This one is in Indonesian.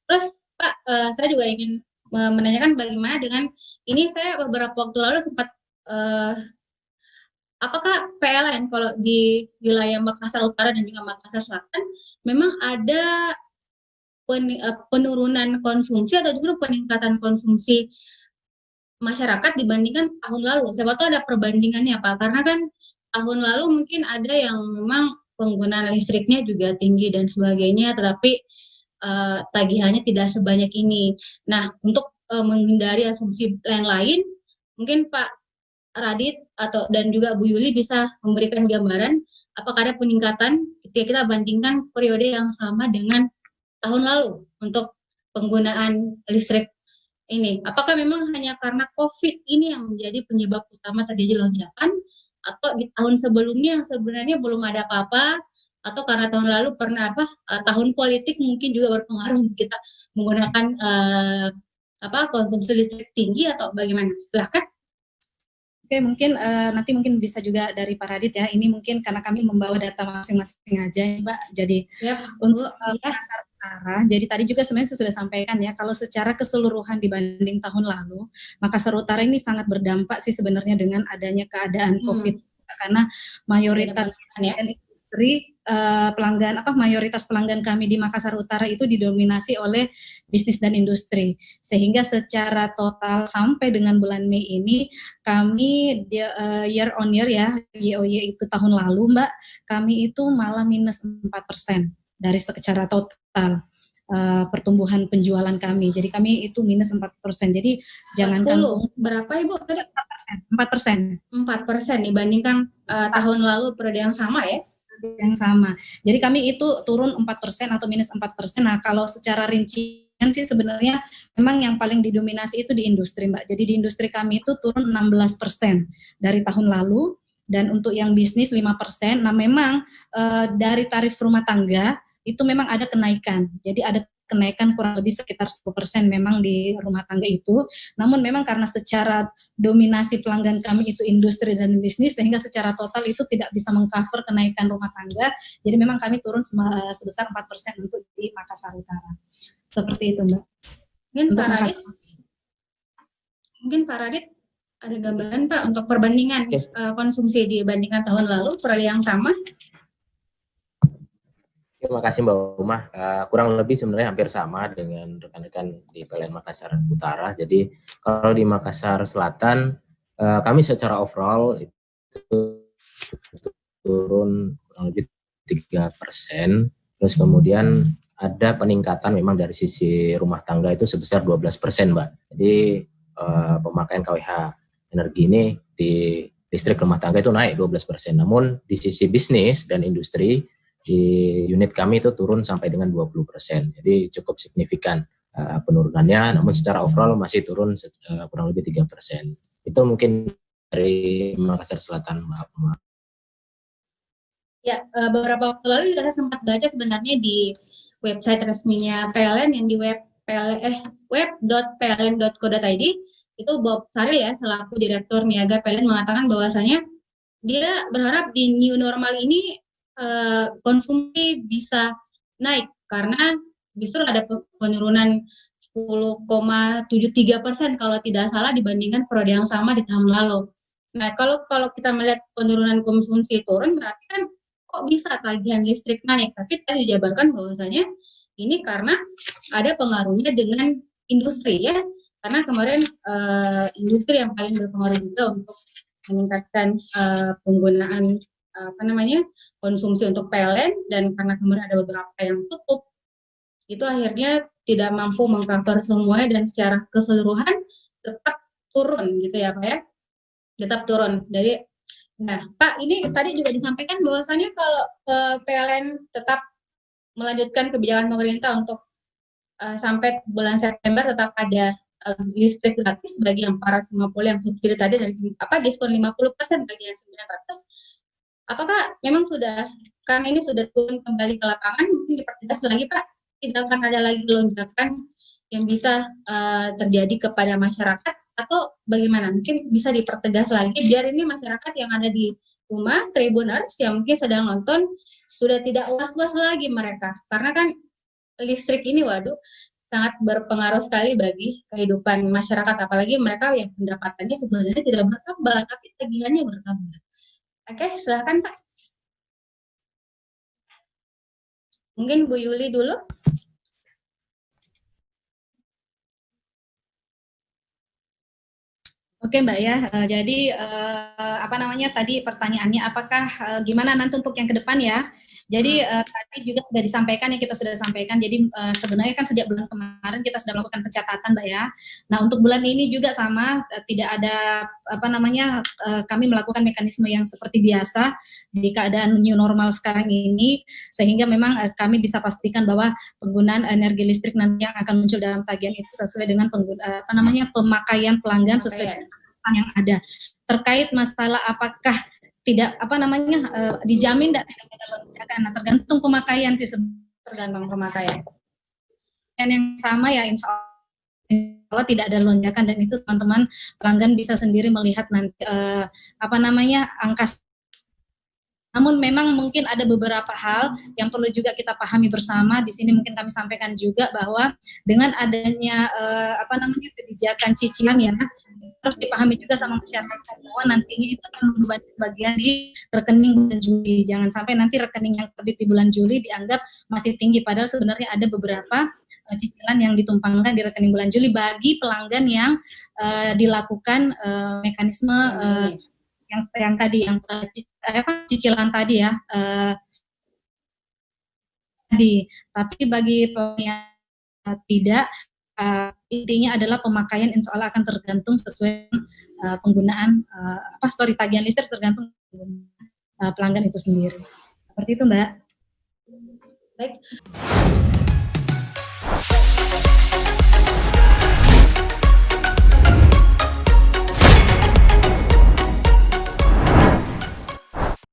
Terus Pak, saya juga ingin menanyakan bagaimana dengan ini, saya beberapa waktu lalu sempat apakah PLN kalau di wilayah Makassar Utara dan juga Makassar Selatan memang ada penurunan konsumsi atau justru peningkatan konsumsi masyarakat dibandingkan tahun lalu? Saya tahu ada perbandingannya Pak, karena kan tahun lalu mungkin ada yang memang penggunaan listriknya juga tinggi dan sebagainya, tetapi tagihannya tidak sebanyak ini. Nah, untuk menghindari asumsi lain-lain, mungkin Pak Radit atau dan juga Bu Yuli bisa memberikan gambaran apakah ada peningkatan ketika kita bandingkan periode yang sama dengan tahun lalu untuk penggunaan listrik ini. Apakah memang hanya karena COVID ini yang menjadi penyebab utama terjadi lonjakan, atau di tahun sebelumnya yang sebenarnya belum ada apa-apa, atau karena tahun lalu pernah tahun politik mungkin juga berpengaruh untuk kita menggunakan konsumsi listrik tinggi, atau bagaimana? Silahkan. Oke, mungkin nanti mungkin bisa juga dari Pak Radit ya. Ini mungkin karena kami membawa data masing-masing aja, Mbak. Jadi untuk Makassar Utara, jadi tadi juga sebenarnya saya sudah sampaikan ya, kalau secara keseluruhan dibanding tahun lalu, Makassar Utara ini sangat berdampak sih sebenarnya dengan adanya keadaan COVID, karena mayoritas industri mayoritas pelanggan kami di Makassar Utara itu didominasi oleh bisnis dan industri, sehingga secara total sampai dengan bulan Mei ini kami year on year ya, YOY itu tahun lalu Mbak, kami itu malah minus 4% dari secara total pertumbuhan penjualan kami. Jadi kami itu minus 4%. Jadi jangan berapa Ibu tadi? 4%. 4% dibandingkan tahun lalu periode yang sama ya? Yang sama. Jadi kami itu turun 4% atau minus 4%. Nah, kalau secara rincian sih sebenarnya memang yang paling didominasi itu di industri, Mbak. Jadi di industri kami itu turun 16% dari tahun lalu, dan untuk yang bisnis 5%. Nah, memang dari tarif rumah tangga itu memang ada kenaikan. Jadi ada kenaikan kurang lebih sekitar 10% memang di rumah tangga itu. Namun memang karena secara dominasi pelanggan kami itu industri dan bisnis, sehingga secara total itu tidak bisa mengcover kenaikan rumah tangga. Jadi memang kami turun sebesar 4% untuk di Makassar Utara. Seperti itu, Mbak. Mungkin Pak Radit ada gambaran Pak untuk perbandingan konsumsi dibandingkan tahun lalu periode yang sama? Terima kasih Mbak Umah. Kurang lebih sebenarnya hampir sama dengan rekan-rekan di PLN Makassar Utara. Jadi kalau di Makassar Selatan, kami secara overall itu turun kurang lebih 3%. Terus kemudian ada peningkatan memang dari sisi rumah tangga itu sebesar 12%, Mbak. Jadi pemakaian KWH energi ini di listrik rumah tangga itu naik 12%. Namun di sisi bisnis dan industri di unit kami itu turun sampai dengan 20%. Jadi cukup signifikan penurunannya, namun secara overall masih turun kurang lebih 3%. Itu mungkin dari Makassar Selatan, maaf. Ya, beberapa waktu lalu juga saya sempat baca sebenarnya di website resminya PLN yang di web.pln.co.id, itu Bob Saril ya, selaku Direktur Niaga PLN mengatakan bahwasanya dia berharap di new normal ini konsumsi bisa naik karena justru ada penurunan 10,73% kalau tidak salah dibandingkan periode yang sama di tahun lalu. Nah, kalau kita melihat penurunan konsumsi turun, berarti kan kok bisa tagihan listrik naik? Tapi tadi dijabarkan bahwasanya ini karena ada pengaruhnya dengan industri ya, karena kemarin industri yang paling berpengaruh juga untuk meningkatkan penggunaan konsumsi untuk PLN, dan karena kemarin ada beberapa yang tutup, itu akhirnya tidak mampu mengcover semuanya dan secara keseluruhan tetap turun gitu ya Pak ya, tetap turun. Jadi, nah Pak, ini tadi juga disampaikan bahwasannya kalau PLN tetap melanjutkan kebijakan pemerintah untuk sampai bulan September tetap ada listrik gratis bagi yang 450 yang subsidi tadi, dari diskon 50% bagi yang 900. Apakah memang sudah, karena ini sudah turun kembali ke lapangan, mungkin dipertegas lagi Pak, tidak akan ada lagi lonjakan yang bisa terjadi kepada masyarakat, atau bagaimana? Mungkin bisa dipertegas lagi biar ini masyarakat yang ada di rumah, tribuners yang mungkin sedang nonton, sudah tidak was-was lagi mereka, karena kan listrik ini, waduh, sangat berpengaruh sekali bagi kehidupan masyarakat, apalagi mereka yang pendapatannya sebenarnya tidak bertambah, tapi tagihannya bertambah. Oke, silakan Pak. Mungkin Bu Yuli dulu. Oke Mbak ya, jadi apa namanya tadi pertanyaannya apakah gimana nanti untuk yang ke depan ya. Jadi tadi juga sudah disampaikan ya, kita sudah sampaikan. Jadi sebenarnya kan sejak bulan kemarin kita sudah melakukan pencatatan Mbak ya. Nah untuk bulan ini juga sama, tidak ada apa namanya kami melakukan mekanisme yang seperti biasa di keadaan new normal sekarang ini, sehingga memang kami bisa pastikan bahwa penggunaan energi listrik nanti yang akan muncul dalam tagihan itu sesuai dengan apa namanya pemakaian pelanggan sesuai dengan yang ada. Terkait masalah apakah tidak apa namanya dijamin tidak ada lonjakan, nah tergantung pemakaian sih, tergantung pemakaian. Dan yang sama ya insya Allah tidak ada lonjakan, dan itu teman-teman pelanggan bisa sendiri melihat nanti apa namanya angka. Namun memang mungkin ada beberapa hal yang perlu juga kita pahami bersama. Di sini mungkin kami sampaikan juga bahwa dengan adanya apa namanya kebijakan cicilan ya, harus dipahami juga sama masyarakat bahwa nantinya itu akan membebani sebagian di rekening bulan Juli. Jangan sampai nanti rekening yang terbit di bulan Juli dianggap masih tinggi, padahal sebenarnya ada beberapa cicilan yang ditumpangkan di rekening bulan Juli bagi pelanggan yang dilakukan mekanisme yang tadi yang cicilan tadi ya tadi. Tapi bagi pelanggan tidak, intinya adalah pemakaian insya Allah akan tergantung sesuai penggunaan tagihan listrik tergantung pelanggan itu sendiri. Seperti itu Mbak. Baik.